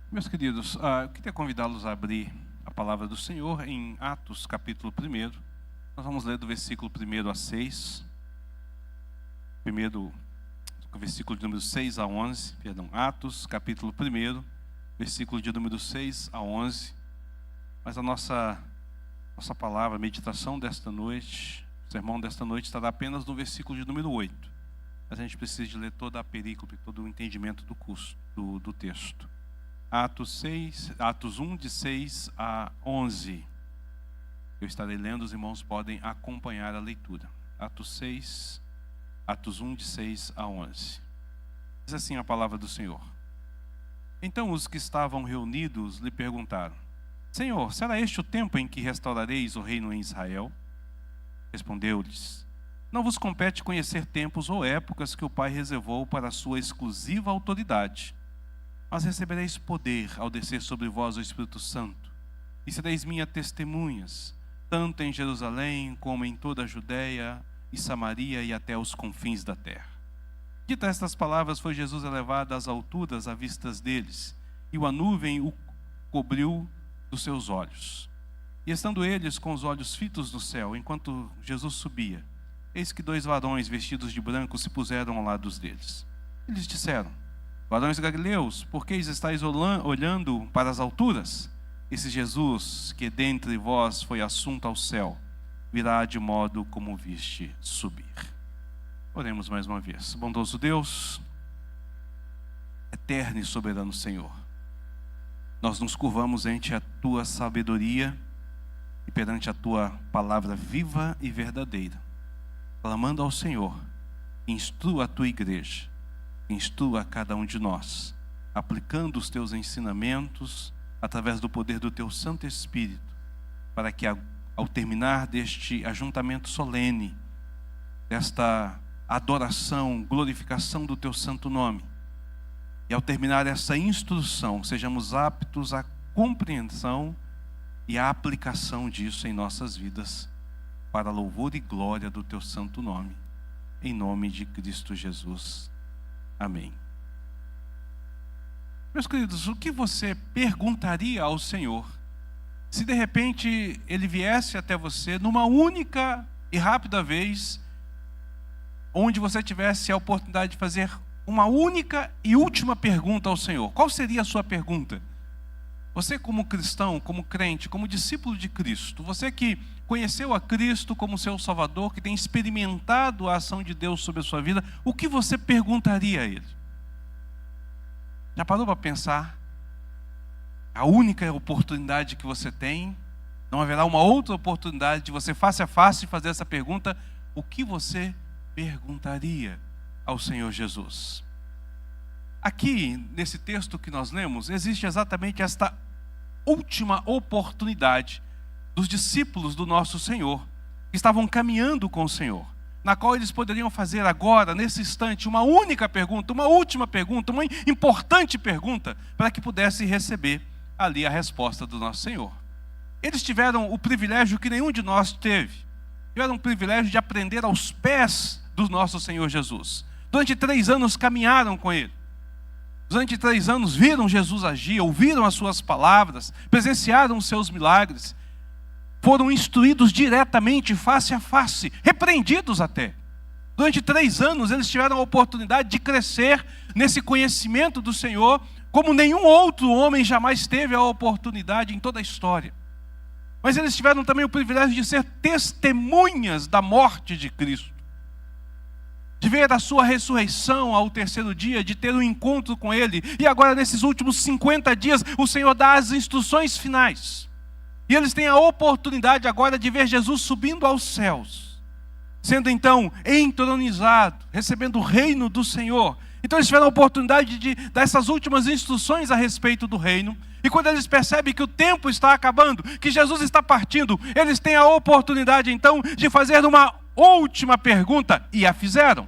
Meus queridos, eu queria convidá-los a abrir a palavra do Senhor em Atos, capítulo 1. Nós vamos ler do versículo 1 a 6. Primeiro, versículo de número 6 a 11. Atos, capítulo 1, versículo de número 6 a 11. Mas a nossa palavra, a meditação desta noite, o sermão desta noite estará apenas no versículo de número 8. Mas a gente precisa de ler toda a perícope, todo o entendimento do texto. Atos 1, de 6 a 11. Eu estarei lendo, os irmãos podem acompanhar a leitura. Atos 1, de 6 a 11. Diz assim a palavra do Senhor. Então os que estavam reunidos lhe perguntaram: Senhor, será este o tempo em que restaurareis o reino em Israel? Respondeu-lhes: Não vos compete conhecer tempos ou épocas que o Pai reservou para a sua exclusiva autoridade. Mas recebereis poder ao descer sobre vós o Espírito Santo, e sereis minhas testemunhas, tanto em Jerusalém como em toda a Judeia e Samaria e até os confins da terra. Ditas estas palavras, foi Jesus elevado às alturas à vistas deles, e uma nuvem o cobriu dos seus olhos. E estando eles com os olhos fitos no céu, enquanto Jesus subia, eis que 2 varões vestidos de branco se puseram ao lado deles. Eles disseram: Varões galileus, por que estáis olhando para as alturas? Esse Jesus, que dentre vós foi assunto ao céu, virá de modo como viste subir. Oremos mais uma vez. Bondoso Deus, eterno e soberano Senhor, nós nos curvamos ante a Tua sabedoria e perante a Tua palavra viva e verdadeira, clamando ao Senhor: instrua a Tua igreja, instrua a cada um de nós, aplicando os Teus ensinamentos através do poder do Teu Santo Espírito, para que ao terminar deste ajuntamento solene, desta adoração, glorificação do Teu santo nome, e ao terminar essa instrução, sejamos aptos à compreensão e à aplicação disso em nossas vidas, para louvor e glória do Teu santo nome, em nome de Cristo Jesus. Amém. Meus queridos, o que você perguntaria ao Senhor se de repente Ele viesse até você numa única e rápida vez, onde você tivesse a oportunidade de fazer uma única e última pergunta ao Senhor? Qual seria a sua pergunta? Você, como cristão, como crente, como discípulo de Cristo, você que conheceu a Cristo como seu Salvador, que tem experimentado a ação de Deus sobre a sua vida, o que você perguntaria a Ele? Já parou para pensar? A única oportunidade que você tem, não haverá uma outra oportunidade de você face a face fazer essa pergunta: o que você perguntaria ao Senhor Jesus? Aqui, nesse texto que nós lemos, existe exatamente esta última oportunidade dos discípulos do nosso Senhor, que estavam caminhando com o Senhor, na qual eles poderiam fazer agora, nesse instante, uma única pergunta, uma última pergunta, uma importante pergunta, para que pudessem receber ali a resposta do nosso Senhor. Eles tiveram o privilégio que nenhum de nós teve. Tiveram o privilégio de aprender aos pés do nosso Senhor Jesus. Durante 3 anos caminharam com Ele. Durante 3 anos viram Jesus agir, ouviram as suas palavras, presenciaram os seus milagres. Foram instruídos diretamente, face a face, repreendidos até. Durante 3 anos eles tiveram a oportunidade de crescer nesse conhecimento do Senhor, como nenhum outro homem jamais teve a oportunidade em toda a história. Mas eles tiveram também o privilégio de ser testemunhas da morte de Cristo, de ver a sua ressurreição ao 3º dia, de ter um encontro com Ele. E agora, nesses últimos 50 dias, o Senhor dá as instruções finais. E eles têm a oportunidade agora de ver Jesus subindo aos céus, sendo então entronizado, recebendo o reino do Senhor. Então eles tiveram a oportunidade de dar essas últimas instruções a respeito do reino. E quando eles percebem que o tempo está acabando, que Jesus está partindo, eles têm a oportunidade então de fazer uma última pergunta, e a fizeram.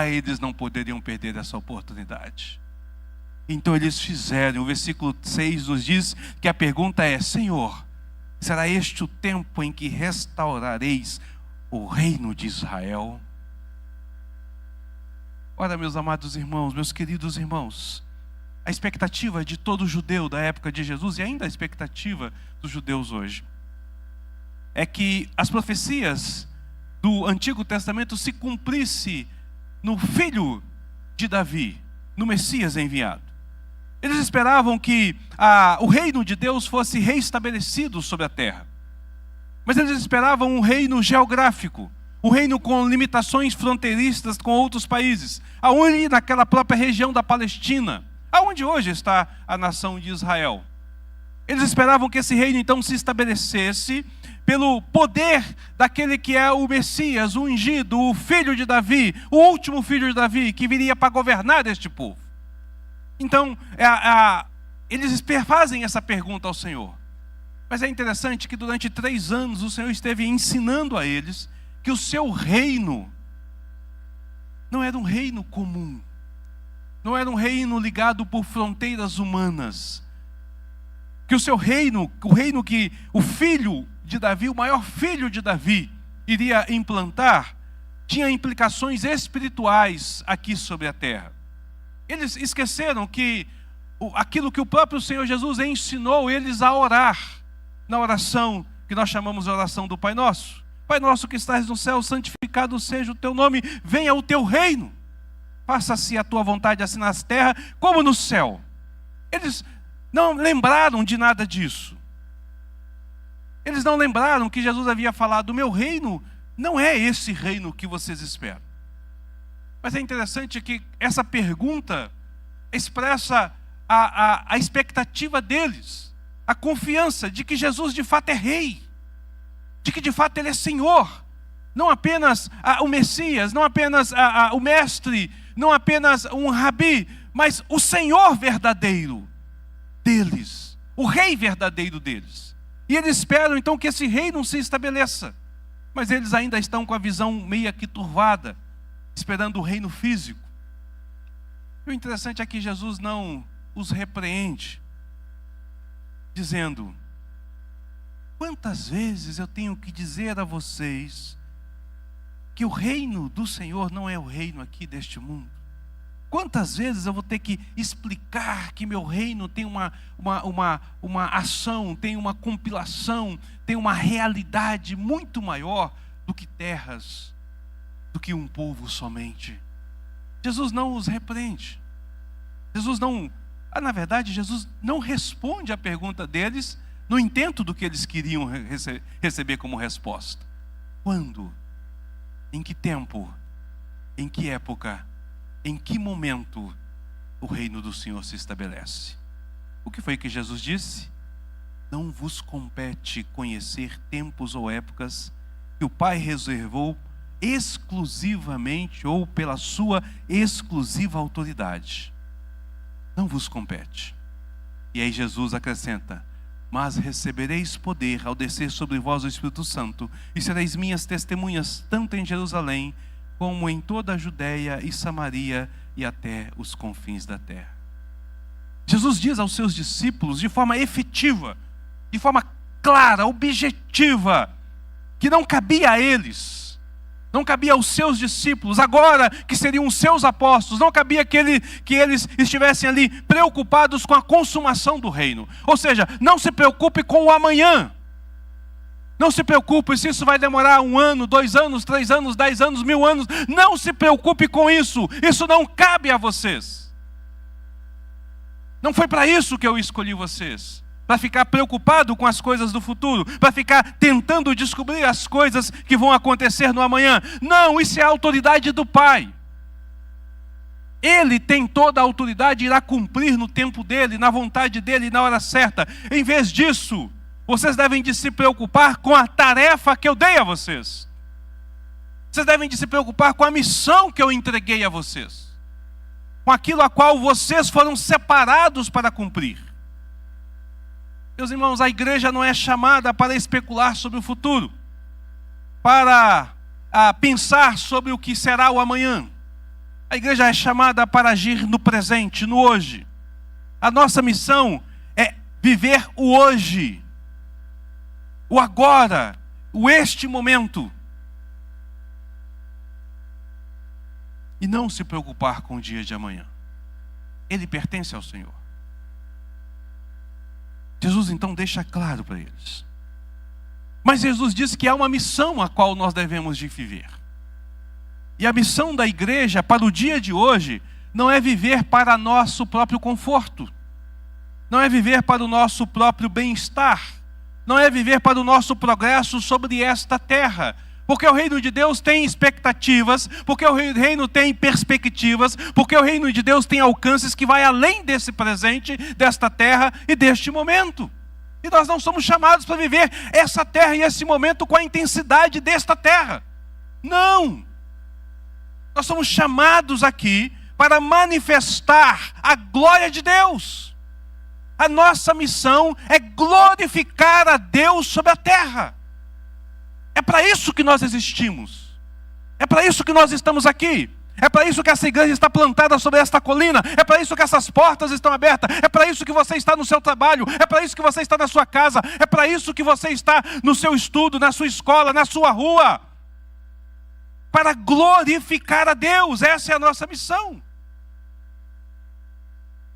Eles não poderiam perder essa oportunidade. Então eles fizeram. O versículo 6 nos diz que a pergunta é: Senhor, será este o tempo em que restaurareis o reino de Israel? Ora, meus amados irmãos, meus queridos irmãos, a expectativa de todo judeu da época de Jesus, e ainda a expectativa dos judeus hoje, é que as profecias do Antigo Testamento se cumprissem no filho de Davi, no Messias enviado. Eles esperavam que o reino de Deus fosse reestabelecido sobre a terra. Mas eles esperavam um reino geográfico, um reino com limitações fronteiriças com outros países, aonde naquela própria região da Palestina, aonde hoje está a nação de Israel. Eles esperavam que esse reino então se estabelecesse pelo poder daquele que é o Messias, o ungido, o filho de Davi, o último filho de Davi, que viria para governar este povo. Então, eles fazem essa pergunta ao Senhor. Mas é interessante que durante 3 anos o Senhor esteve ensinando a eles que o seu reino não era um reino comum, não era um reino ligado por fronteiras humanas. Que o seu reino, o reino que o filho de Davi, o maior filho de Davi, iria implantar, tinha implicações espirituais aqui sobre a terra. Eles esqueceram que aquilo que o próprio Senhor Jesus ensinou eles a orar, na oração que nós chamamos de oração do Pai Nosso. Pai nosso que estás no céu, santificado seja o teu nome, venha o teu reino. Faça-se a tua vontade assim na terra como no céu. Eles não lembraram de nada disso. Eles não lembraram que Jesus havia falado: o meu reino não é esse reino que vocês esperam. Mas é interessante que essa pergunta expressa a expectativa deles, a confiança de que Jesus de fato é rei, de que de fato ele é Senhor, não apenas o Messias, não apenas o mestre, não apenas um rabi, mas o Senhor verdadeiro deles, o rei verdadeiro deles. E eles esperam então que esse reino se estabeleça, mas eles ainda estão com a visão meio que turvada, esperando o reino físico. E o interessante é que Jesus não os repreende, dizendo: quantas vezes eu tenho que dizer a vocês que o reino do Senhor não é o reino aqui deste mundo? Quantas vezes eu vou ter que explicar que meu reino tem uma ação, tem uma compilação, tem uma realidade muito maior do que terras, do que um povo somente? Jesus não os repreende. Jesus não, na verdade, Jesus não responde à pergunta deles no intento do que eles queriam receber como resposta. Quando? Em que tempo? Em que época? Em que momento o reino do Senhor se estabelece? O que foi que Jesus disse? Não vos compete conhecer tempos ou épocas que o Pai reservou exclusivamente ou pela sua exclusiva autoridade. Não vos compete. E aí Jesus acrescenta: mas recebereis poder ao descer sobre vós o Espírito Santo, e sereis minhas testemunhas, tanto em Jerusalém, como em toda a Judeia e Samaria e até os confins da terra. Jesus diz aos seus discípulos de forma efetiva, de forma clara, objetiva, que não cabia a eles, não cabia aos seus discípulos, agora que seriam os seus apóstolos, não cabia que eles estivessem ali preocupados com a consumação do reino. Ou seja, não se preocupe com o amanhã. Não se preocupe se isso vai demorar 1 ano, 2 anos, 3 anos, 10 anos, 1000 anos. Não se preocupe com isso. Isso não cabe a vocês. Não foi para isso que eu escolhi vocês. Para ficar preocupado com as coisas do futuro. Para ficar tentando descobrir as coisas que vão acontecer no amanhã. Não, isso é a autoridade do Pai. Ele tem toda a autoridade e irá cumprir no tempo dele, na vontade dele, na hora certa. Em vez disso, vocês devem de se preocupar com a tarefa que eu dei a vocês. Vocês devem de se preocupar com a missão que eu entreguei a vocês. Com aquilo a qual vocês foram separados para cumprir. Meus irmãos, a igreja não é chamada para especular sobre o futuro, para pensar sobre o que será o amanhã. A igreja é chamada para agir no presente, no hoje. A nossa missão é viver o hoje, o agora, o este momento. E não se preocupar com o dia de amanhã. ele pertence ao Senhor. Jesus então deixa claro para eles. Mas Jesus diz que há uma missão a qual nós devemos de viver. E a missão da igreja para o dia de hoje não é viver para nosso próprio conforto. Não é viver para o nosso próprio bem-estar. Não é viver para o nosso progresso sobre esta terra. Porque o reino de Deus tem expectativas, porque o reino tem perspectivas, porque o reino de Deus tem alcances que vai além desse presente, desta terra e deste momento. E nós não somos chamados para viver essa terra e esse momento com a intensidade desta terra. Não! Nós somos chamados aqui para manifestar a glória de Deus. A nossa missão é glorificar a Deus sobre a terra. É para isso que nós existimos. É para isso que nós estamos aqui. É para isso que essa igreja está plantada sobre esta colina. É para isso que essas portas estão abertas. É para isso que você está no seu trabalho. É para isso que você está na sua casa. É para isso que você está no seu estudo, na sua escola, na sua rua. Para glorificar a Deus. Essa é a nossa missão.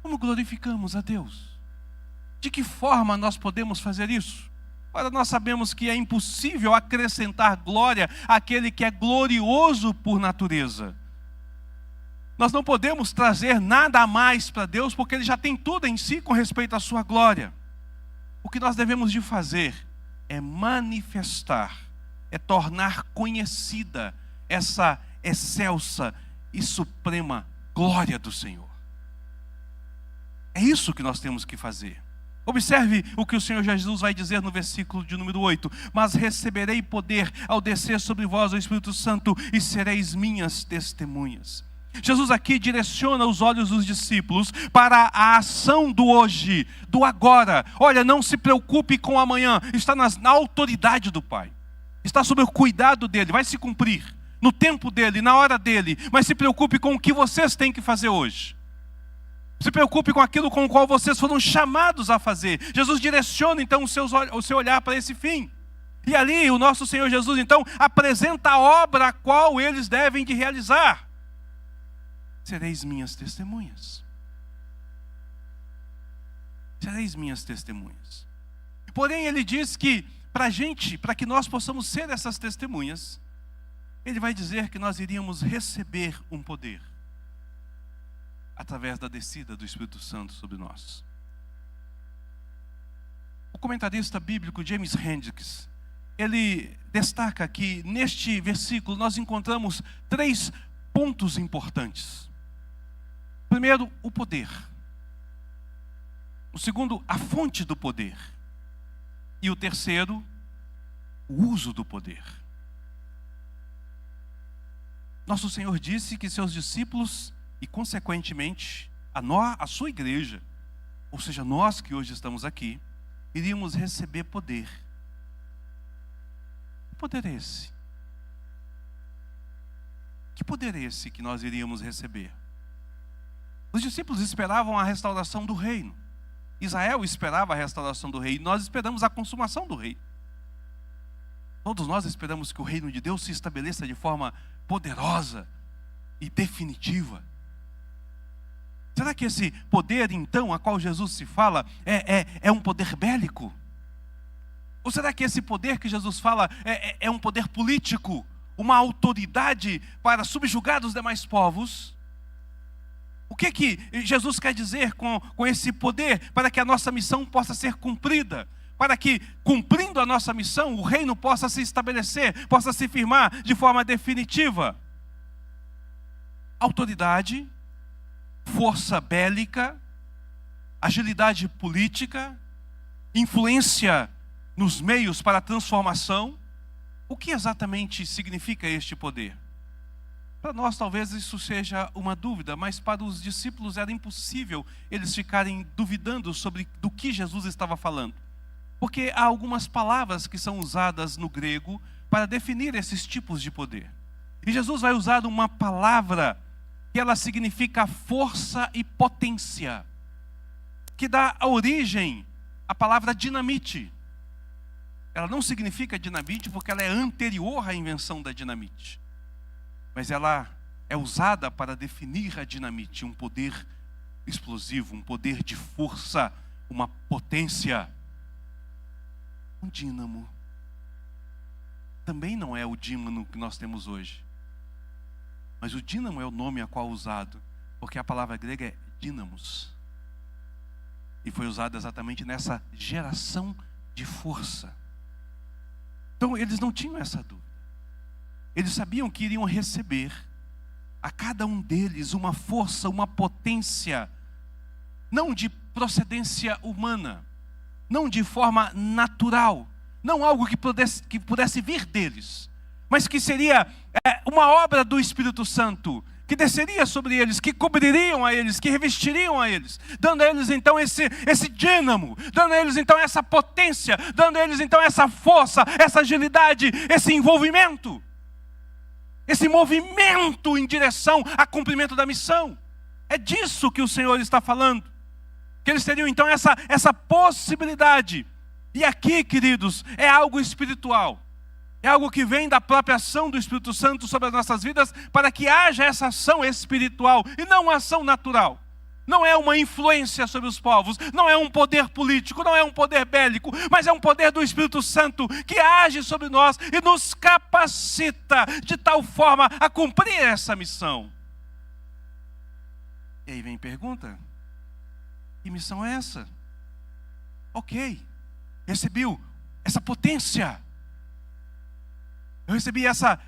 Como glorificamos a Deus? De que forma nós podemos fazer isso? Ora, nós sabemos que é impossível acrescentar glória àquele que é glorioso por natureza. Nós não podemos trazer nada a mais para Deus, porque Ele já tem tudo em si com respeito à sua glória. O que nós devemos de fazer é manifestar, é tornar conhecida essa excelsa e suprema glória do Senhor. É isso que nós temos que fazer. Observe o que o Senhor Jesus vai dizer no versículo de número 8. Mas receberei poder ao descer sobre vós o Espírito Santo e sereis minhas testemunhas. Jesus aqui direciona os olhos dos discípulos para a ação do hoje, do agora. Olha, não se preocupe com amanhã, está na autoridade do Pai. Está sob o cuidado dele, vai se cumprir no tempo dele, na hora dele. Mas se preocupe com o que vocês têm que fazer hoje. Se preocupe com aquilo com o qual vocês foram chamados a fazer. Jesus direciona então o seu olhar para esse fim. E ali o nosso Senhor Jesus então apresenta a obra a qual eles devem de realizar. Sereis minhas testemunhas. Sereis minhas testemunhas. Porém ele diz que para que nós possamos ser essas testemunhas, ele vai dizer que nós iríamos receber um poder. Através da descida do Espírito Santo sobre nós. O comentarista bíblico James Hendricks, ele destaca que neste versículo nós encontramos 3 pontos importantes. Primeiro, o poder. O segundo, a fonte do poder. E o terceiro, o uso do poder. Nosso Senhor disse que seus discípulos e, consequentemente, a sua igreja, ou seja, nós que hoje estamos aqui, iríamos receber poder. Que poder é esse? Que poder é esse que nós iríamos receber? Os discípulos esperavam a restauração do reino. Israel esperava a restauração do reino. Nós esperamos a consumação do reino. Todos nós esperamos que o reino de Deus se estabeleça de forma poderosa e definitiva. Será que esse poder, então, a qual Jesus se fala, é um poder bélico? Ou será que esse poder que Jesus fala é um poder político? Uma autoridade para subjugar os demais povos? O que Jesus quer dizer com esse poder para que a nossa missão possa ser cumprida? Para que, cumprindo a nossa missão, o reino possa se estabelecer, possa se firmar de forma definitiva? Autoridade, força bélica, agilidade política, influência nos meios para a transformação. O que exatamente significa este poder? Para nós talvez isso seja uma dúvida, mas para os discípulos era impossível eles ficarem duvidando do que Jesus estava falando. Porque há algumas palavras que são usadas no grego para definir esses tipos de poder. E Jesus vai usar uma palavra que ela significa força e potência, que dá a origem à palavra dinamite. Ela não significa dinamite porque ela é anterior à invenção da dinamite, mas ela é usada para definir a dinamite, um poder explosivo, um poder de força, uma potência. Um dínamo também não é o dínamo que nós temos hoje. Mas o dínamo é o nome a qual usado, porque a palavra grega é dínamos. E foi usado exatamente nessa geração de força. Então eles não tinham essa dúvida. Eles sabiam que iriam receber a cada um deles uma força, uma potência, não de procedência humana, não de forma natural, não algo que pudesse vir deles, mas que seria uma obra do Espírito Santo, que desceria sobre eles, que cobririam a eles, que revestiriam a eles, dando a eles então esse dínamo, dando a eles então essa potência, dando a eles então essa força, essa agilidade, esse envolvimento, esse movimento em direção ao cumprimento da missão. É disso que o Senhor está falando, que eles teriam então essa possibilidade. E aqui, queridos, é algo espiritual. É algo que vem da própria ação do Espírito Santo sobre as nossas vidas, para que haja essa ação espiritual, e não uma ação natural. Não é uma influência sobre os povos, não é um poder político, não é um poder bélico, mas é um poder do Espírito Santo que age sobre nós e nos capacita de tal forma a cumprir essa missão. E aí vem a pergunta: que missão é essa? Ok, recebeu essa potência. Eu recebi essa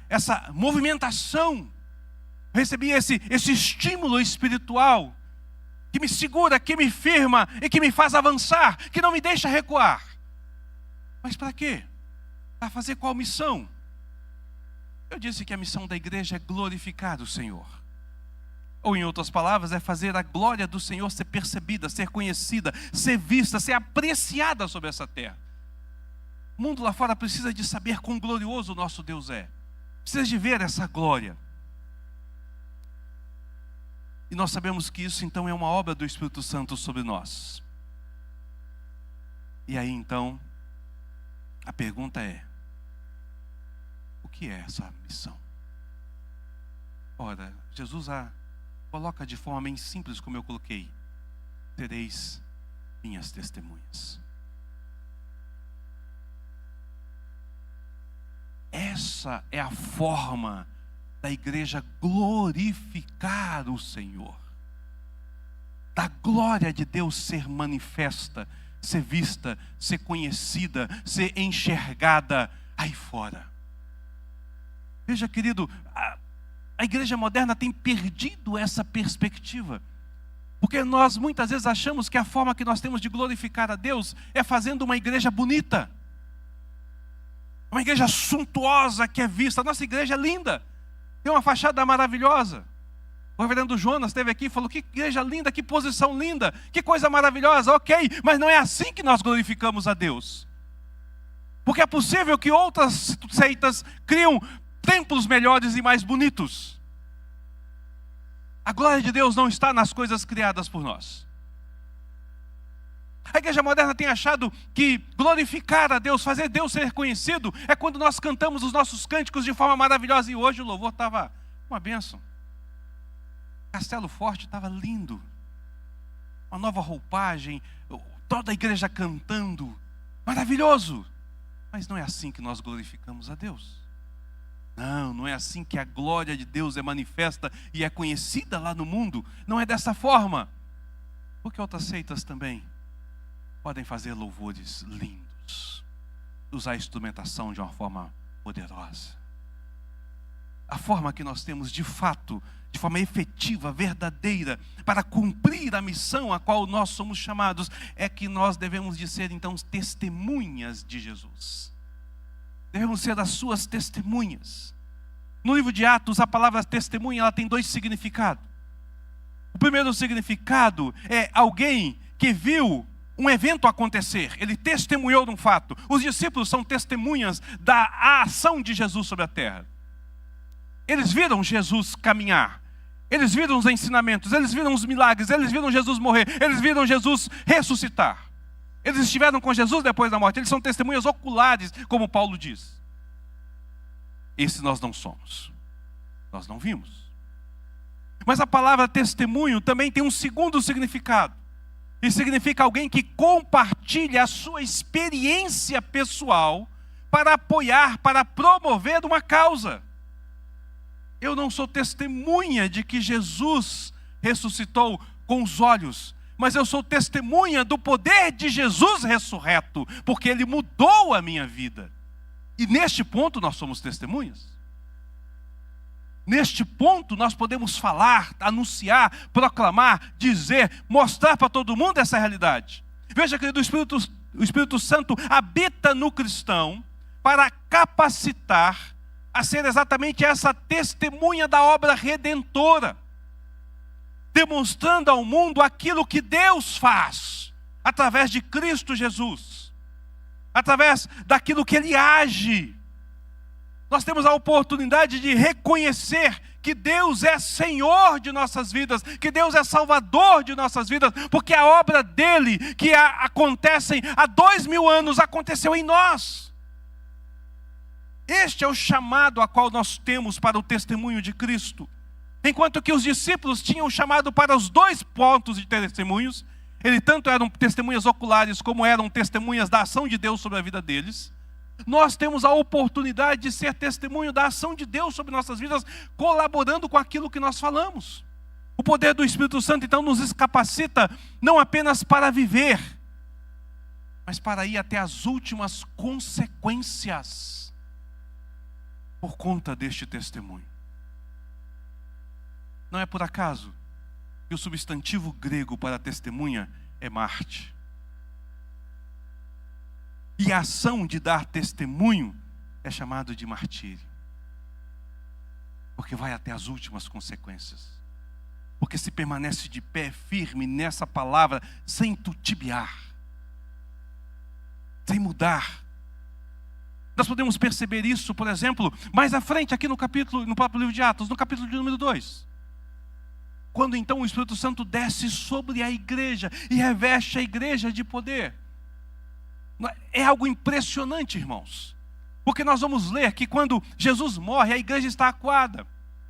movimentação, eu recebi esse estímulo espiritual, que me segura, que me firma e que me faz avançar, que não me deixa recuar. Mas para quê? Para fazer qual missão? Eu disse que a missão da igreja é glorificar o Senhor. Ou em outras palavras, é fazer a glória do Senhor ser percebida, ser conhecida, ser vista, ser apreciada sobre essa terra. O mundo lá fora precisa de saber quão glorioso o nosso Deus é. Precisa de ver essa glória. E nós sabemos que isso então é uma obra do Espírito Santo sobre nós. E aí então, a pergunta é: o que é essa missão? Ora, Jesus a coloca de forma bem simples, como eu coloquei: sereis minhas testemunhas. Essa é a forma da igreja glorificar o Senhor, da glória de Deus ser manifesta, ser vista, ser conhecida, ser enxergada aí fora. Veja, querido, a igreja moderna tem perdido essa perspectiva, porque nós muitas vezes achamos que a forma que nós temos de glorificar a Deus é fazendo uma igreja bonita, uma igreja suntuosa que é vista. A nossa igreja é linda, tem uma fachada maravilhosa. O reverendo Jonas esteve aqui e falou: que igreja linda, que posição linda, que coisa maravilhosa. Ok, mas não é assim que nós glorificamos a Deus. Porque é possível que outras seitas criam templos melhores e mais bonitos. A glória de Deus não está nas coisas criadas por nós. A igreja moderna tem achado que glorificar a Deus, fazer Deus ser conhecido, é quando nós cantamos os nossos cânticos de forma maravilhosa. E hoje o louvor estava uma bênção. Castelo Forte estava lindo. Uma nova roupagem, toda a igreja cantando. Maravilhoso. Mas não é assim que nós glorificamos a Deus. Não é assim que a glória de Deus é manifesta e é conhecida lá no mundo. Não é dessa forma. Porque outras seitas também podem fazer louvores lindos, usar a instrumentação de uma forma poderosa. A forma que nós temos de fato, de forma efetiva, verdadeira, para cumprir a missão a qual nós somos chamados, é que nós devemos de ser então testemunhas de Jesus. Devemos ser as suas testemunhas. No livro de Atos, a palavra testemunha, ela tem dois significados. O primeiro significado é alguém que viu um evento acontecer, ele testemunhou de um fato. Os discípulos são testemunhas da ação de Jesus sobre a terra. Eles viram Jesus caminhar, eles viram os ensinamentos, eles viram os milagres, eles viram Jesus morrer, eles viram Jesus ressuscitar. Eles estiveram com Jesus depois da morte, eles são testemunhas oculares, como Paulo diz. Esse nós não somos, nós não vimos. Mas a palavra testemunho também tem um segundo significado. E significa alguém que compartilha a sua experiência pessoal para apoiar, para promover uma causa. Eu não sou testemunha de que Jesus ressuscitou com os olhos, mas eu sou testemunha do poder de Jesus ressurreto, porque Ele mudou a minha vida. E neste ponto nós somos testemunhas. Neste ponto nós podemos falar, anunciar, proclamar, dizer, mostrar para todo mundo essa realidade. Veja, querido, o Espírito Santo habita no cristão para capacitar a ser exatamente essa testemunha da obra redentora, demonstrando ao mundo aquilo que Deus faz, através de Cristo Jesus, através daquilo que Ele age. Nós temos a oportunidade de reconhecer que Deus é Senhor de nossas vidas, que Deus é Salvador de nossas vidas, porque a obra dEle, que acontece há 2000 anos, aconteceu em nós. Este é o chamado a qual nós temos para o testemunho de Cristo. Enquanto que os discípulos tinham chamado para os 2 pontos de testemunhos, eles tanto eram testemunhas oculares, como eram testemunhas da ação de Deus sobre a vida deles. Nós temos a oportunidade de ser testemunho da ação de Deus sobre nossas vidas, colaborando com aquilo que nós falamos. O poder do Espírito Santo, então, nos capacita não apenas para viver, mas para ir até as últimas consequências por conta deste testemunho. Não é por acaso que o substantivo grego para testemunha é Marte. E a ação de dar testemunho é chamado de martírio. Porque vai até as últimas consequências. Porque se permanece de pé firme nessa palavra, sem titubear, sem mudar. Nós podemos perceber isso, por exemplo, mais à frente aqui no próprio livro de Atos, no capítulo de número 2. Quando então o Espírito Santo desce sobre a igreja e reveste a igreja de poder. É algo impressionante, irmãos. Porque nós vamos ler que quando Jesus morre, a igreja está acuada.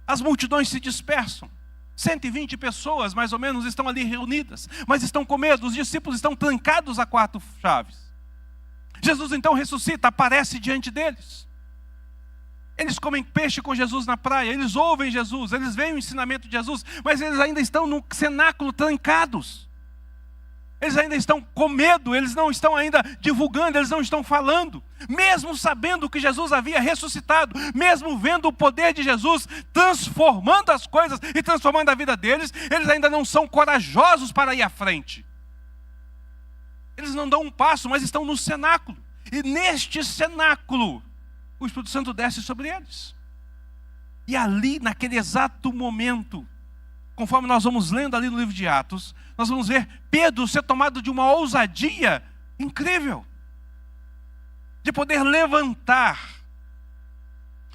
As multidões se dispersam. 120 pessoas, mais ou menos, estão ali reunidas. Mas estão com medo, os discípulos estão trancados a 4 chaves. Jesus então ressuscita, aparece diante deles. Eles comem peixe com Jesus na praia, eles ouvem Jesus, eles veem o ensinamento de Jesus, mas eles ainda estão no cenáculo trancados. Eles ainda estão com medo, eles não estão ainda divulgando, eles não estão falando. Mesmo sabendo que Jesus havia ressuscitado, mesmo vendo o poder de Jesus transformando as coisas e transformando a vida deles, eles ainda não são corajosos para ir à frente. Eles não dão um passo, mas estão no cenáculo. E neste cenáculo, o Espírito Santo desce sobre eles. E ali, naquele exato momento, conforme nós vamos lendo ali no livro de Atos, nós vamos ver Pedro ser tomado de uma ousadia incrível. De poder levantar,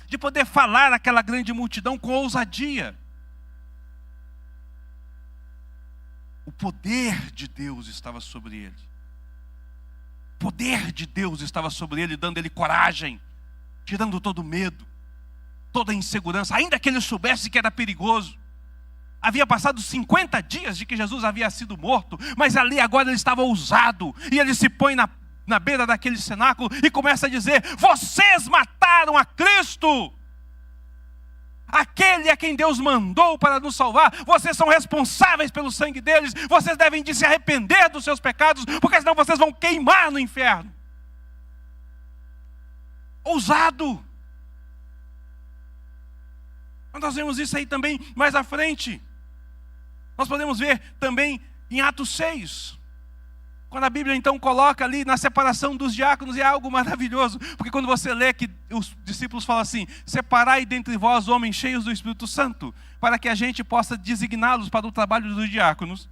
de poder falar àquela grande multidão com ousadia. O poder de Deus estava sobre ele. O poder de Deus estava sobre ele, dando ele coragem, tirando todo o medo, toda a insegurança, ainda que ele soubesse que era perigoso. Havia passado 50 dias de que Jesus havia sido morto, mas ali agora ele estava ousado, e ele se põe na beira daquele cenáculo e começa a dizer: vocês mataram a Cristo, aquele a quem Deus mandou para nos salvar, vocês são responsáveis pelo sangue deles, vocês devem de se arrepender dos seus pecados, porque senão vocês vão queimar no inferno. Ousado. Nós vemos isso aí também mais à frente. Nós podemos ver também em Atos 6, quando a Bíblia então coloca ali na separação dos diáconos, e é algo maravilhoso, porque quando você lê que os discípulos falam assim: separai dentre vós homens cheios do Espírito Santo, para que a gente possa designá-los para o trabalho dos diáconos.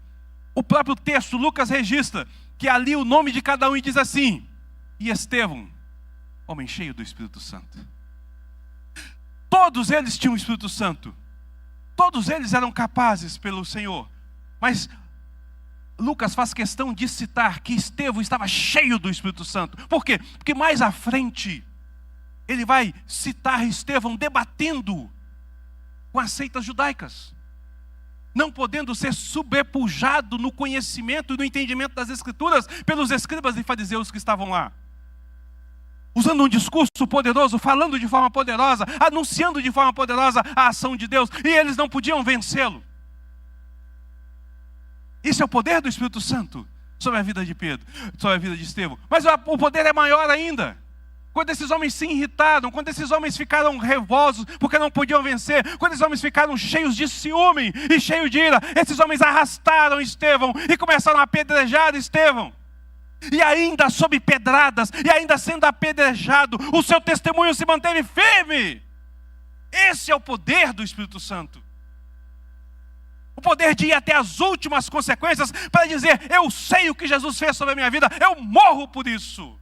O próprio texto, Lucas registra que ali o nome de cada um, e diz assim: e Estevão, homem cheio do Espírito Santo. Todos eles tinham o Espírito Santo. Todos eles eram capazes pelo Senhor. Mas Lucas faz questão de citar que Estevão estava cheio do Espírito Santo. Por quê? Porque mais à frente ele vai citar Estevão debatendo com as seitas judaicas. não podendo ser sobrepujado no conhecimento e no entendimento das Escrituras pelos escribas e fariseus que estavam lá. Usando um discurso poderoso, falando de forma poderosa, anunciando de forma poderosa a ação de Deus, e eles não podiam vencê-lo. Isso é o poder do Espírito Santo sobre a vida de Pedro, sobre a vida de Estevão. Mas o poder é maior ainda. Quando esses homens se irritaram, quando esses homens ficaram revoltosos porque não podiam vencer, quando esses homens ficaram cheios de ciúme e cheios de ira, esses homens arrastaram Estevão e começaram a apedrejar Estevão. E ainda sob pedradas, e ainda sendo apedrejado, o seu testemunho se manteve firme. Esse é o poder do Espírito Santo. O poder de ir até as últimas consequências para dizer: eu sei o que Jesus fez sobre a minha vida, eu morro por isso.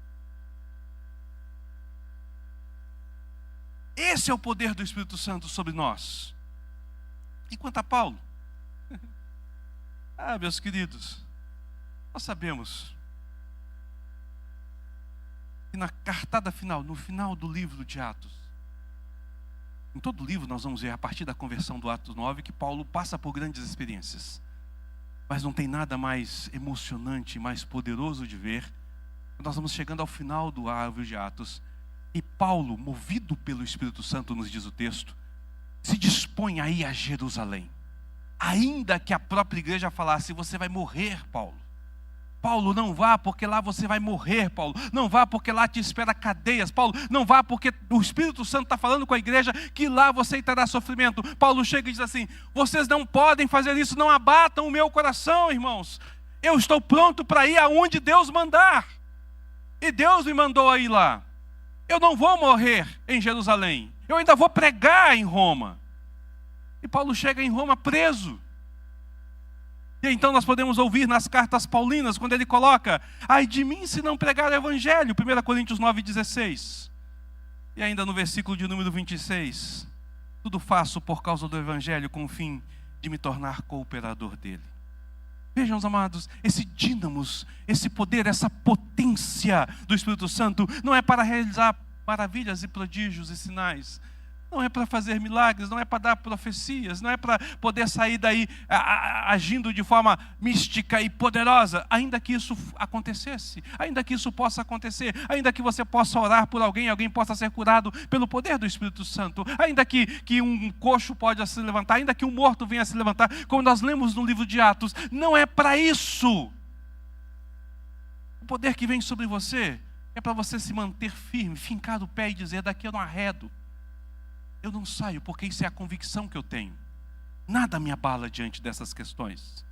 Esse é o poder do Espírito Santo sobre nós. E quanto a Paulo? Meus queridos, nós sabemos que na cartada final, no final do livro de Atos, em todo o livro nós vamos ver, a partir da conversão do Atos 9, que Paulo passa por grandes experiências. Mas não tem nada mais emocionante, mais poderoso de ver. Nós vamos chegando ao final do livro de Atos, e Paulo, movido pelo Espírito Santo, nos diz o texto, se dispõe a ir a Jerusalém. Ainda que a própria igreja falasse: você vai morrer, Paulo. Paulo, não vá porque lá você vai morrer, Paulo. Não vá porque lá te espera cadeias, Paulo. Não vá porque o Espírito Santo está falando com a igreja que lá você terá sofrimento. Paulo chega e diz assim: vocês não podem fazer isso, não abatam o meu coração, irmãos. Eu estou pronto para ir aonde Deus mandar. E Deus me mandou a ir lá. Eu não vou morrer em Jerusalém. Eu ainda vou pregar em Roma. E Paulo chega em Roma preso. E então nós podemos ouvir nas cartas paulinas, quando ele coloca: ai de mim se não pregar o Evangelho, 1 Coríntios 9,16. E ainda no versículo de número 26, tudo faço por causa do Evangelho, com o fim de me tornar cooperador dele. Vejam, os amados, esse dínamos, esse poder, essa potência do Espírito Santo, não é para realizar maravilhas e prodígios e sinais, não é para fazer milagres, não é para dar profecias, não é para poder sair daí agindo de forma mística e poderosa. Ainda que isso acontecesse, ainda que isso possa acontecer, ainda que você possa orar por alguém, alguém possa ser curado pelo poder do Espírito Santo, ainda que um coxo pode se levantar, ainda que um morto venha a se levantar, como nós lemos no livro de Atos, não é para isso. O poder que vem sobre você é para você se manter firme, fincar o pé e dizer: daqui eu não arredo. Eu não saio, porque isso é a convicção que eu tenho. Nada me abala diante dessas questões.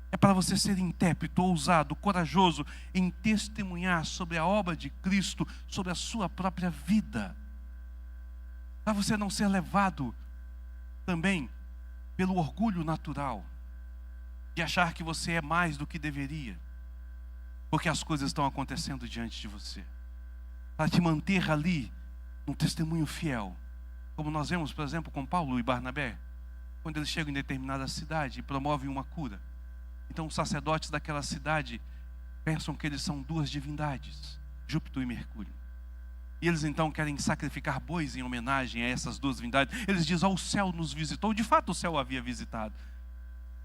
É para você ser intérprete, ousado, corajoso em testemunhar sobre a obra de Cristo, sobre a sua própria vida. Para você não ser levado também pelo orgulho natural de achar que você é mais do que deveria, porque as coisas estão acontecendo diante de você. Para te manter ali, um testemunho fiel. Como nós vemos, por exemplo, com Paulo e Barnabé, quando eles chegam em determinada cidade e promovem uma cura. Então os sacerdotes daquela cidade pensam que eles são duas divindades, Júpiter e Mercúrio. E eles então querem sacrificar bois em homenagem a essas duas divindades. Eles dizem: o céu nos visitou. De fato o céu havia visitado.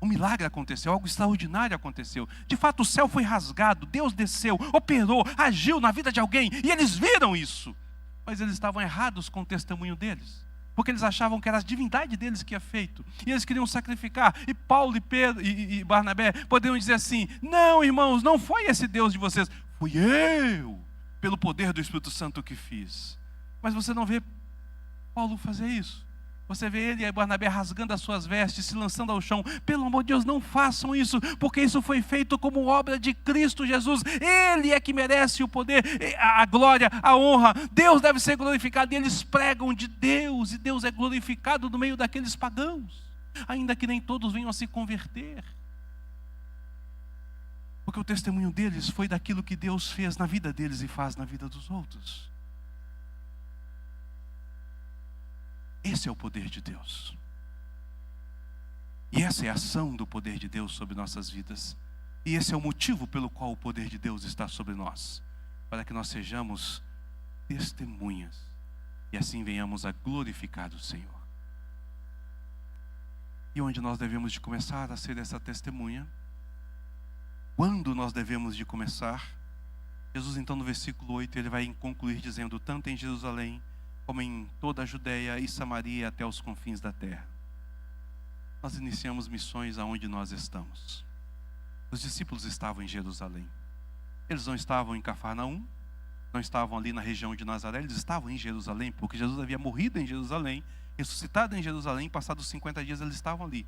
Um milagre aconteceu, algo extraordinário aconteceu. De fato o céu foi rasgado, Deus desceu, operou, agiu na vida de alguém. E eles viram isso. Mas eles estavam errados com o testemunho deles, porque eles achavam que era a divindade deles que ia feito, e eles queriam sacrificar. E Paulo e Pedro e Barnabé poderiam dizer assim: não, irmãos, não foi esse Deus de vocês, fui eu, pelo poder do Espírito Santo que fiz. Mas você não vê Paulo fazer isso. Você vê ele e Barnabé rasgando as suas vestes, se lançando ao chão. Pelo amor de Deus, não façam isso, porque isso foi feito como obra de Cristo Jesus. Ele é que merece o poder, a glória, a honra. Deus deve ser glorificado, e eles pregam de Deus, e Deus é glorificado no meio daqueles pagãos, ainda que nem todos venham a se converter, porque o testemunho deles foi daquilo que Deus fez na vida deles e faz na vida dos outros. Esse é o poder de Deus. E essa é a ação do poder de Deus sobre nossas vidas. E esse é o motivo pelo qual o poder de Deus está sobre nós, para que nós sejamos testemunhas e assim venhamos a glorificar o Senhor. E onde nós devemos de começar a ser essa testemunha? Quando nós devemos de começar? Jesus, então, no versículo 8, ele vai concluir dizendo: tanto em Jerusalém, como em toda a Judeia e Samaria, até os confins da terra. Nós iniciamos missões aonde nós estamos. Os discípulos estavam em Jerusalém. Eles não estavam em Cafarnaum, não estavam ali na região de Nazaré, eles estavam em Jerusalém, porque Jesus havia morrido em Jerusalém, ressuscitado em Jerusalém, passados 50 dias eles estavam ali.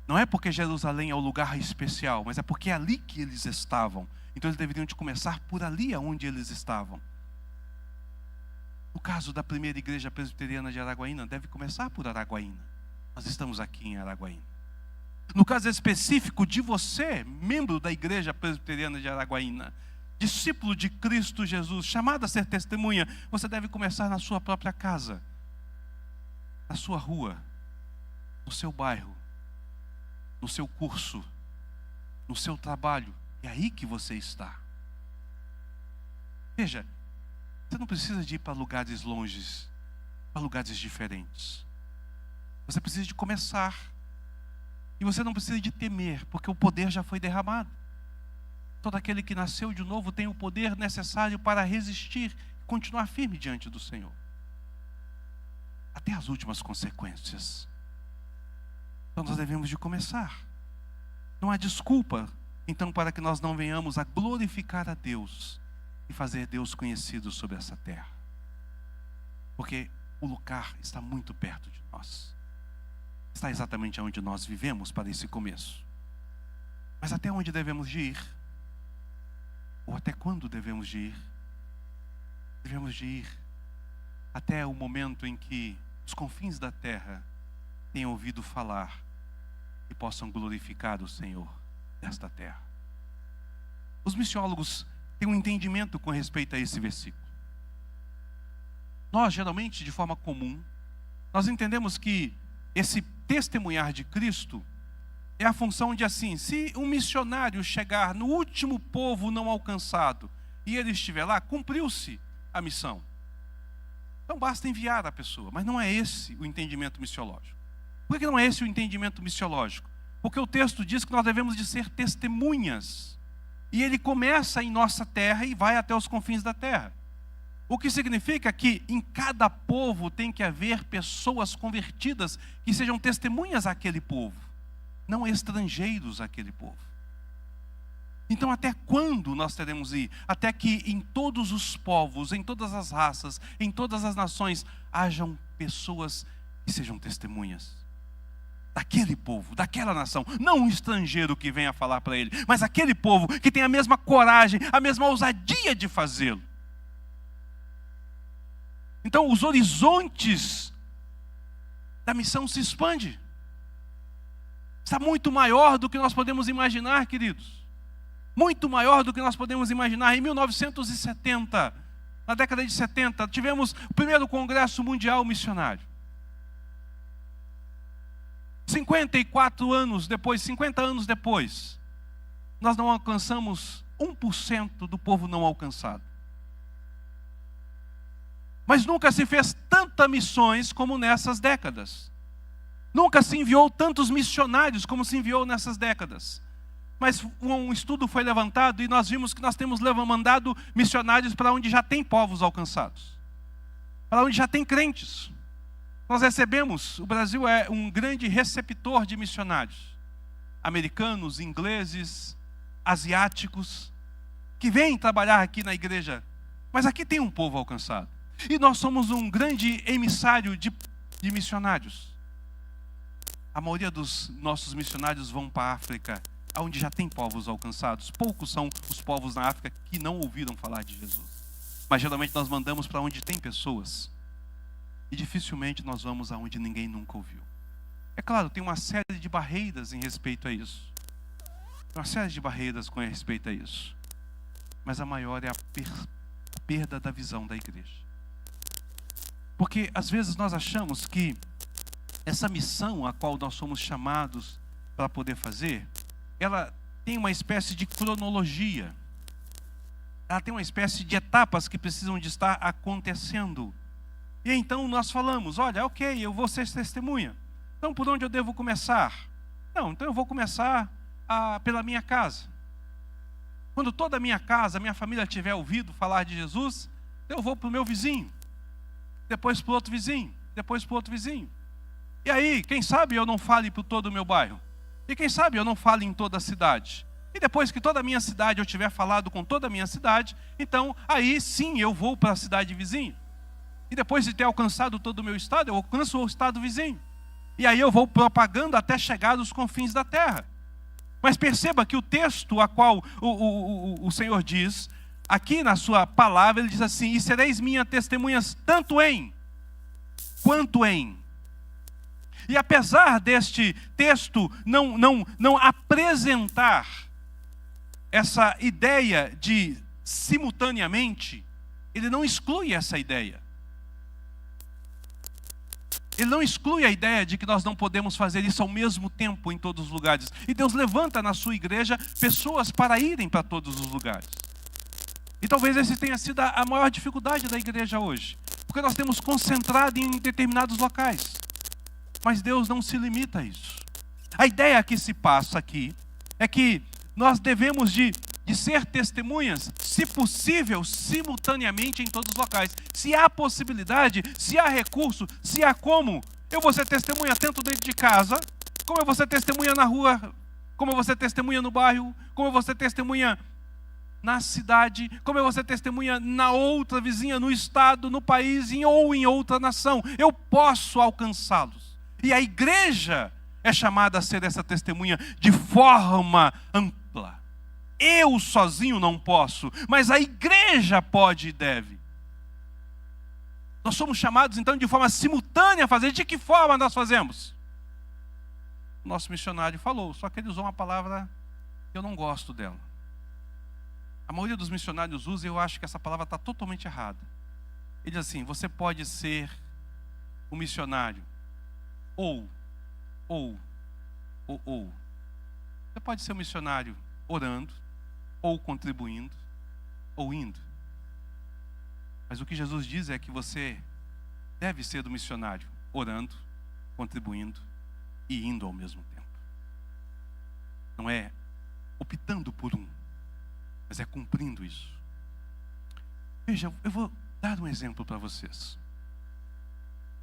Não é porque Jerusalém é o lugar especial, mas é porque é ali que eles estavam. Então eles deveriam de começar por ali aonde eles estavam. No caso da primeira igreja presbiteriana de Araguaína, deve começar por Araguaína. Nós estamos aqui em Araguaína. No caso específico de você, membro da igreja presbiteriana de Araguaína, discípulo de Cristo Jesus, chamado a ser testemunha, você deve começar na sua própria casa, na sua rua, no seu bairro, no seu curso, no seu trabalho. É aí que você está. Veja, você não precisa de ir para lugares longes, para lugares diferentes. Você precisa de começar. E você não precisa de temer, porque o poder já foi derramado. Todo aquele que nasceu de novo tem o poder necessário para resistir e continuar firme diante do Senhor. Até as últimas consequências. Então nós devemos de começar. Não há desculpa, então, para que nós não venhamos a glorificar a Deus e fazer Deus conhecido sobre essa terra. Porque o lugar está muito perto de nós. Está exatamente onde nós vivemos para esse começo. Mas até onde devemos de ir? Ou até quando devemos de ir? Devemos de ir até o momento em que os confins da terra tenham ouvido falar e possam glorificar o Senhor desta terra. Os missiólogos têm um entendimento com respeito a esse versículo. Nós, geralmente, de forma comum, nós entendemos que esse testemunhar de Cristo é a função de assim: se um missionário chegar no último povo não alcançado e ele estiver lá, cumpriu-se a missão. Então basta enviar a pessoa. Mas não é esse o entendimento missiológico. Por que não é esse o entendimento missiológico? Porque o texto diz que nós devemos de ser testemunhas. E ele começa em nossa terra e vai até os confins da terra. O que significa que em cada povo tem que haver pessoas convertidas que sejam testemunhas àquele povo, não estrangeiros àquele povo. Então até quando nós teremos ir? Até que em todos os povos, em todas as raças, em todas as nações, hajam pessoas que sejam testemunhas daquele povo, daquela nação. Não um estrangeiro que venha falar para ele, mas aquele povo que tem a mesma coragem, a mesma ousadia de fazê-lo. Então os horizontes da missão se expandem. Está muito maior do que nós podemos imaginar, queridos. Muito maior do que nós podemos imaginar. Em 1970, na década de 70, tivemos o primeiro Congresso Mundial Missionário. 54 anos depois, 50 anos depois, nós não alcançamos 1% do povo não alcançado. Mas nunca se fez tantas missões como nessas décadas. Nunca se enviou tantos missionários como se enviou nessas décadas. Mas um estudo foi levantado e nós vimos que nós temos mandado missionários para onde já tem povos alcançados. Para onde já tem crentes. Nós recebemos, o Brasil é um grande receptor de missionários. Americanos, ingleses, asiáticos, que vêm trabalhar aqui na igreja. Mas aqui tem um povo alcançado. E nós somos um grande emissário de missionários. A maioria dos nossos missionários vão para a África, onde já tem povos alcançados. Poucos são os povos na África que não ouviram falar de Jesus. Mas geralmente nós mandamos para onde tem pessoas. E dificilmente nós vamos aonde ninguém nunca ouviu. É claro, tem uma série de barreiras em respeito a isso. Tem uma série de barreiras com respeito a isso. Mas a maior é a perda da visão da igreja. Porque às vezes nós achamos que essa missão a qual nós somos chamados para poder fazer, ela tem uma espécie de cronologia. Ela tem uma espécie de etapas que precisam de estar acontecendo. E então nós falamos, olha, ok, eu vou ser testemunha. Então, por onde eu devo começar? Não, então eu vou começar pela minha casa. Quando toda a minha casa, a minha família tiver ouvido falar de Jesus, eu vou para o meu vizinho, depois para o outro vizinho, depois para o outro vizinho. E aí, quem sabe eu não fale para todo o meu bairro. E quem sabe eu não fale em toda a cidade. E depois que toda a minha cidade eu tiver falado com toda a minha cidade, então aí sim eu vou para a cidade vizinha. E depois de ter alcançado todo o meu estado, eu alcanço o estado vizinho. E aí eu vou propagando até chegar aos confins da terra. Mas perceba que o texto a qual o Senhor diz, aqui na sua palavra, ele diz assim: e sereis minhas testemunhas tanto em quanto em. E apesar deste texto não apresentar essa ideia de simultaneamente, ele não exclui essa ideia. Ele não exclui a ideia de que nós não podemos fazer isso ao mesmo tempo em todos os lugares. E Deus levanta na sua igreja pessoas para irem para todos os lugares. E talvez essa tenha sido a maior dificuldade da igreja hoje. Porque nós temos concentrado em determinados locais. Mas Deus não se limita a isso. A ideia que se passa aqui é que nós devemos de ser testemunhas, se possível, simultaneamente em todos os locais. Se há possibilidade, se há recurso, se há como, eu vou ser testemunha tanto dentro de casa, como eu vou ser testemunha na rua, como eu vou ser testemunha no bairro, como eu vou ser testemunha na cidade, como eu vou ser testemunha na outra vizinha, no estado, no país ou em outra nação. Eu posso alcançá-los. E a igreja é chamada a ser essa testemunha de forma ampla. Eu sozinho não posso, mas a igreja pode e deve. Nós somos chamados então de forma simultânea a fazer. De que forma nós fazemos? O nosso missionário falou, só que ele usou uma palavra que eu não gosto dela. A maioria dos missionários usa e eu acho que essa palavra está totalmente errada. Ele diz assim: você pode ser um missionário ou. Você pode ser um missionário orando, ou contribuindo, ou indo. Mas o que Jesus diz é que você deve ser do missionário orando, contribuindo e indo ao mesmo tempo. Não é optando por um, mas é cumprindo isso. Veja, eu vou dar um exemplo para vocês.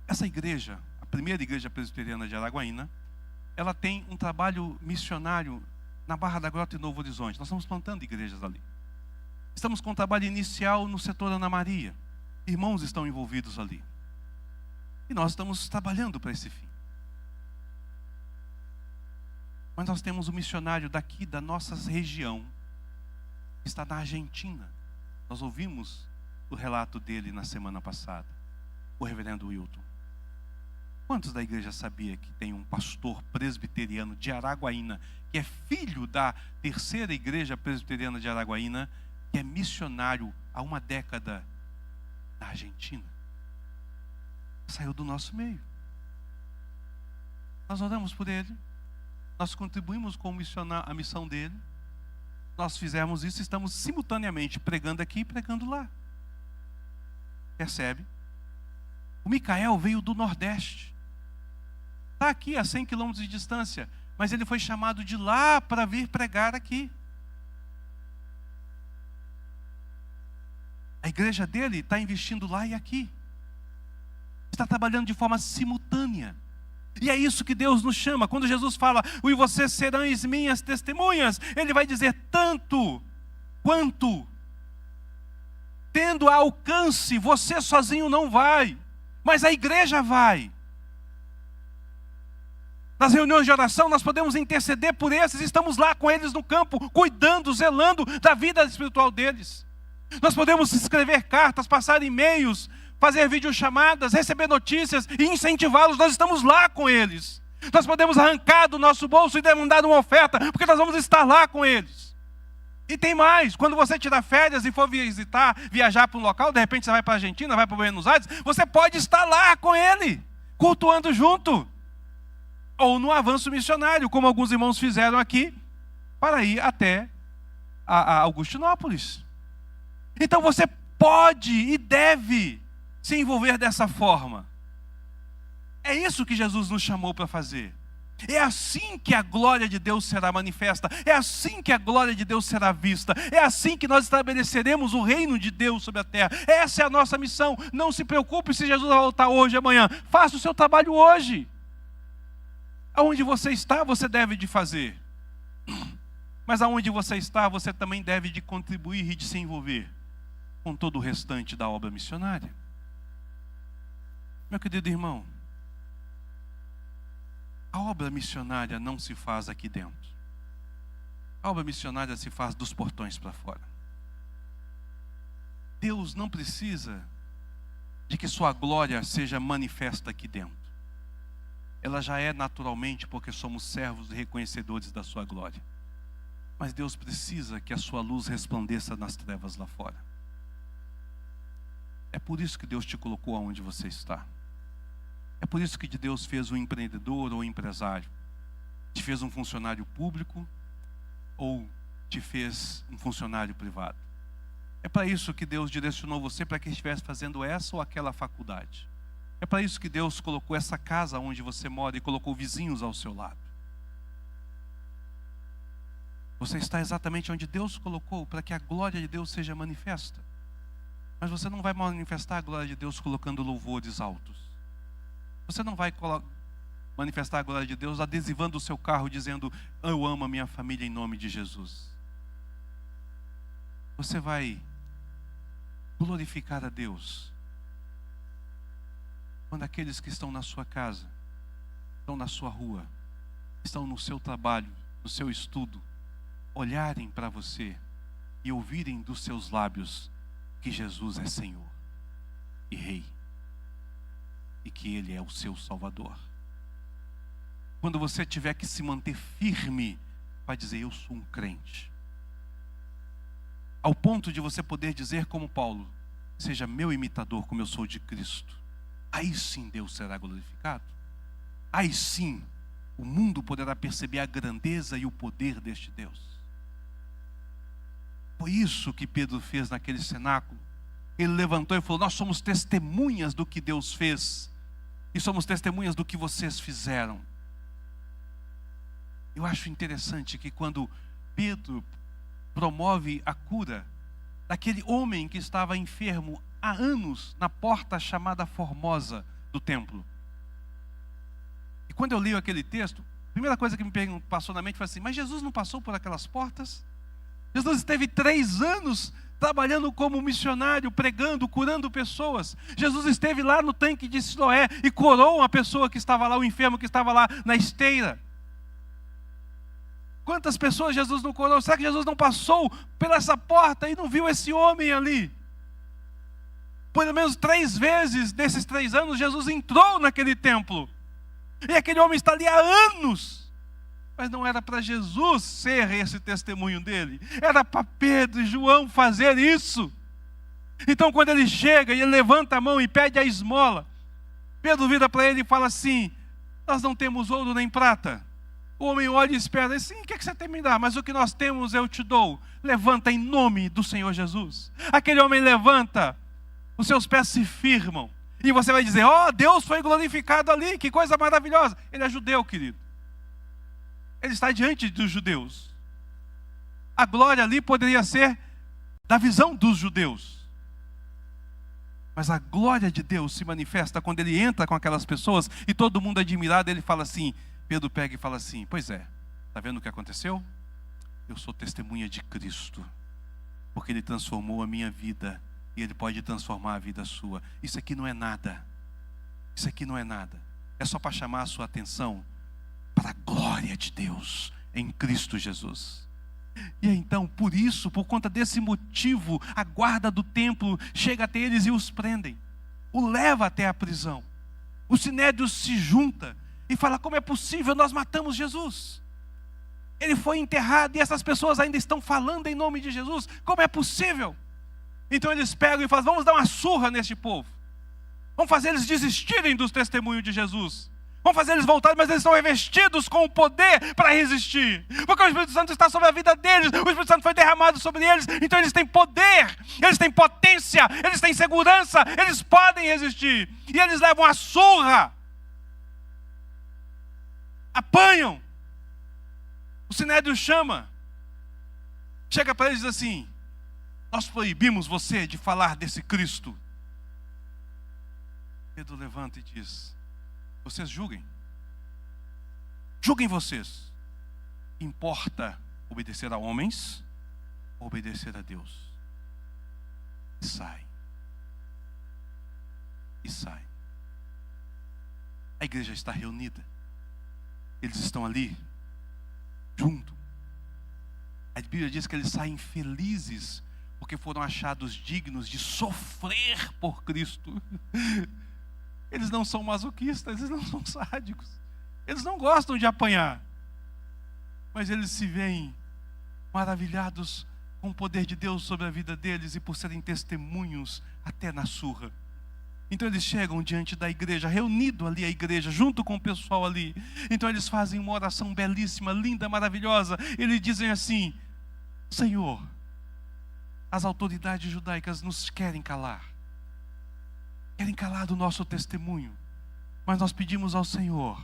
Essa igreja, a primeira igreja presbiteriana de Araguaína, ela tem um trabalho missionário na Barra da Grota e Novo Horizonte. Nós estamos plantando igrejas ali. Estamos com um trabalho inicial no setor Ana Maria. Irmãos estão envolvidos ali. E nós estamos trabalhando para esse fim. Mas nós temos um missionário daqui, da nossa região, que está na Argentina. Nós ouvimos o relato dele na semana passada, o reverendo Wilton. Quantos da igreja sabia que tem um pastor presbiteriano de Araguaína, que é filho da terceira igreja presbiteriana de Araguaína, que é missionário há uma década na Argentina? Saiu do nosso meio. Nós oramos por ele, nós contribuímos com a missão dele, nós fizemos isso e estamos simultaneamente pregando aqui e pregando lá. Percebe? O Micael veio do Nordeste. Está aqui a 100 quilômetros de distância, mas ele foi chamado de lá para vir pregar aqui. A igreja dele está investindo lá e aqui. Está trabalhando de forma simultânea. E é isso que Deus nos chama. Quando Jesus fala, e vocês serão minhas testemunhas, ele vai dizer tanto quanto, tendo alcance, você sozinho não vai, mas a igreja vai. Nas reuniões de oração nós podemos interceder por esses, estamos lá com eles no campo, cuidando, zelando da vida espiritual deles. Nós podemos escrever cartas, passar e-mails, fazer videochamadas, receber notícias e incentivá-los, nós estamos lá com eles. Nós podemos arrancar do nosso bolso e demandar uma oferta, porque nós vamos estar lá com eles. E tem mais, quando você tirar férias e for viajar para um local, de repente você vai para a Argentina, vai para Buenos Aires, você pode estar lá com ele, cultuando junto. Ou no avanço missionário, como alguns irmãos fizeram aqui, para ir até a Augustinópolis. Então você pode e deve se envolver dessa forma. É isso que Jesus nos chamou para fazer. É assim que a glória de Deus será manifesta. É assim que a glória de Deus será vista. É assim que nós estabeleceremos o reino de Deus sobre a terra. Essa é a nossa missão. Não se preocupe se Jesus vai voltar hoje, amanhã. Faça o seu trabalho hoje. Aonde você está, você deve de fazer. Mas aonde você está, você também deve de contribuir e de se envolver com todo o restante da obra missionária. Meu querido irmão, a obra missionária não se faz aqui dentro. A obra missionária se faz dos portões para fora. Deus não precisa de que sua glória seja manifesta aqui dentro. Ela já é naturalmente porque somos servos e reconhecedores da sua glória. Mas Deus precisa que a sua luz resplandeça nas trevas lá fora. É por isso que Deus te colocou aonde você está. É por isso que Deus fez um empreendedor ou empresário. Te fez um funcionário público ou te fez um funcionário privado. É para isso que Deus direcionou você para que estivesse fazendo essa ou aquela faculdade. É para isso que Deus colocou essa casa onde você mora e colocou vizinhos ao seu lado. Você está exatamente onde Deus colocou para que a glória de Deus seja manifesta. Mas você não vai manifestar a glória de Deus colocando louvores altos. Você não vai manifestar a glória de Deus adesivando o seu carro dizendo: eu amo a minha família em nome de Jesus. Você vai glorificar a Deus quando aqueles que estão na sua casa, estão na sua rua, estão no seu trabalho, no seu estudo, olharem para você e ouvirem dos seus lábios que Jesus é Senhor e Rei e que Ele é o seu Salvador. Quando você tiver que se manter firme para dizer: eu sou um crente, ao ponto de você poder dizer como Paulo: seja meu imitador como eu sou de Cristo. Aí sim Deus será glorificado. Aí sim o mundo poderá perceber a grandeza e o poder deste Deus. Foi isso que Pedro fez naquele cenáculo. Ele levantou e falou: nós somos testemunhas do que Deus fez. E somos testemunhas do que vocês fizeram. Eu acho interessante que quando Pedro promove a cura daquele homem que estava enfermo há anos na porta chamada Formosa do templo. E quando eu leio aquele texto, a primeira coisa que me passou na mente foi assim: mas Jesus não passou por aquelas portas? Jesus esteve 3 anos trabalhando como missionário, pregando, curando pessoas. Jesus esteve lá no tanque de Siloé e curou uma pessoa que estava lá, o enfermo que estava lá na esteira. Quantas pessoas Jesus não curou? Será que Jesus não passou por essa porta e não viu esse homem ali? Pelo menos 3 vezes nesses 3 anos Jesus entrou naquele templo. E aquele homem está ali há anos. Mas não era para Jesus ser esse testemunho dele. Era para Pedro e João fazer isso. Então quando ele chega e ele levanta a mão e pede a esmola, Pedro vira para ele e fala assim: nós não temos ouro nem prata. O homem olha e espera, e sim, o que você tem me dar? Mas o que nós temos eu te dou. Levanta em nome do Senhor Jesus. Aquele homem levanta, os seus pés se firmam. E você vai dizer: ó, Deus foi glorificado ali, que coisa maravilhosa. Ele é judeu, querido. Ele está diante dos judeus. A glória ali poderia ser da visão dos judeus. Mas a glória de Deus se manifesta quando ele entra com aquelas pessoas e todo mundo admirado, ele fala assim, Pedro pega e fala assim: pois é, está vendo o que aconteceu? Eu sou testemunha de Cristo, porque Ele transformou a minha vida e Ele pode transformar a vida sua. Isso aqui não é nada. Isso aqui não é nada. É só para chamar a sua atenção para a glória de Deus em Cristo Jesus. E então, por isso, por conta desse motivo, a guarda do templo chega até eles e os prendem. O leva até a prisão. O sinédrio se junta e fala: como é possível? Nós matamos Jesus. Ele foi enterrado e essas pessoas ainda estão falando em nome de Jesus. Como é possível? Então eles pegam e falam: vamos dar uma surra neste povo. Vamos fazer eles desistirem dos testemunhos de Jesus. Vamos fazer eles voltarem, mas eles estão revestidos com o poder para resistir. Porque o Espírito Santo está sobre a vida deles. O Espírito Santo foi derramado sobre eles. Então eles têm poder, eles têm potência, eles têm segurança. Eles podem resistir. E eles levam a surra. apanham. O Sinédrio chama, chega para eles e diz assim: nós proibimos você de falar desse Cristo. Pedro levanta e diz: vocês julguem. Julguem vocês. Importa obedecer a homens ou obedecer a Deus? E sai. E sai. A igreja está reunida. Eles estão ali, junto. A Bíblia diz que eles saem felizes, porque foram achados dignos de sofrer por Cristo. Eles não são masoquistas, eles não são sádicos. Eles não gostam de apanhar. Mas eles se veem maravilhados com o poder de Deus sobre a vida deles e por serem testemunhos até na surra. Então eles chegam diante da igreja, reunido ali a igreja, junto com o pessoal ali. Então eles fazem uma oração belíssima, linda, maravilhosa. Eles dizem assim: Senhor, as autoridades judaicas nos querem calar. Querem calar do nosso testemunho. Mas nós pedimos ao Senhor,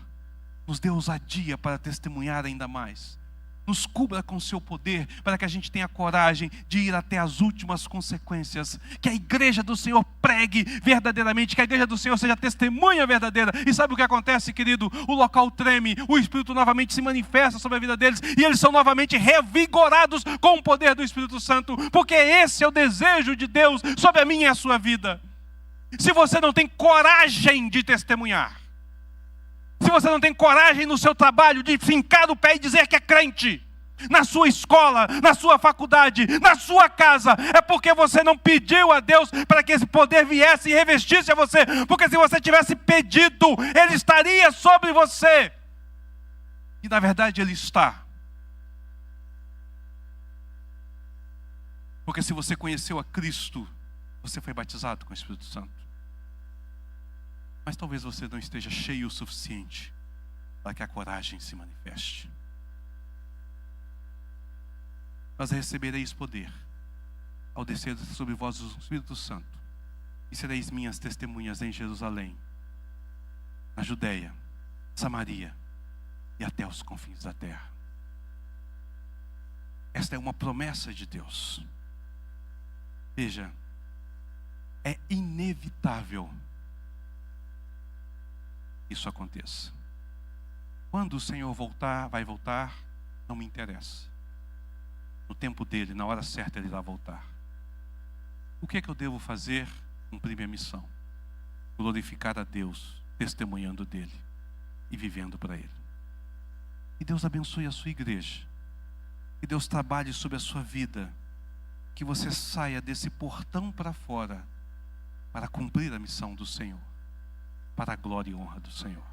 nos dê ousadia para testemunhar ainda mais. Nos cubra com o seu poder, para que a gente tenha coragem de ir até as últimas consequências. Que a igreja do Senhor pregue verdadeiramente, que a igreja do Senhor seja testemunha verdadeira. E sabe o que acontece, querido? O local treme, o Espírito novamente se manifesta sobre a vida deles, e eles são novamente revigorados com o poder do Espírito Santo, porque esse é o desejo de Deus sobre a minha e a sua vida. Se você não tem coragem de testemunhar, se você não tem coragem no seu trabalho de fincar o pé e dizer que é crente, na sua escola, na sua faculdade, na sua casa, é porque você não pediu a Deus para que esse poder viesse e revestisse a você. Porque se você tivesse pedido, Ele estaria sobre você. E na verdade Ele está. Porque se você conheceu a Cristo, você foi batizado com o Espírito Santo. Mas talvez você não esteja cheio o suficiente para que a coragem se manifeste. Mas recebereis poder ao descer sobre vós o Espírito Santo, e sereis minhas testemunhas em Jerusalém, na Judeia, Samaria e até os confins da terra. Esta é uma promessa de Deus. Veja, é inevitável isso aconteça. Quando o Senhor voltar, vai voltar, não me interessa. No tempo dele, na hora certa, Ele irá voltar. O que é que eu devo fazer? Cumprir minha missão. Glorificar a Deus, testemunhando dele e vivendo para Ele. Que Deus abençoe a sua igreja. Que Deus trabalhe sobre a sua vida. Que você saia desse portão para fora para cumprir a missão do Senhor, para a glória e honra do Senhor.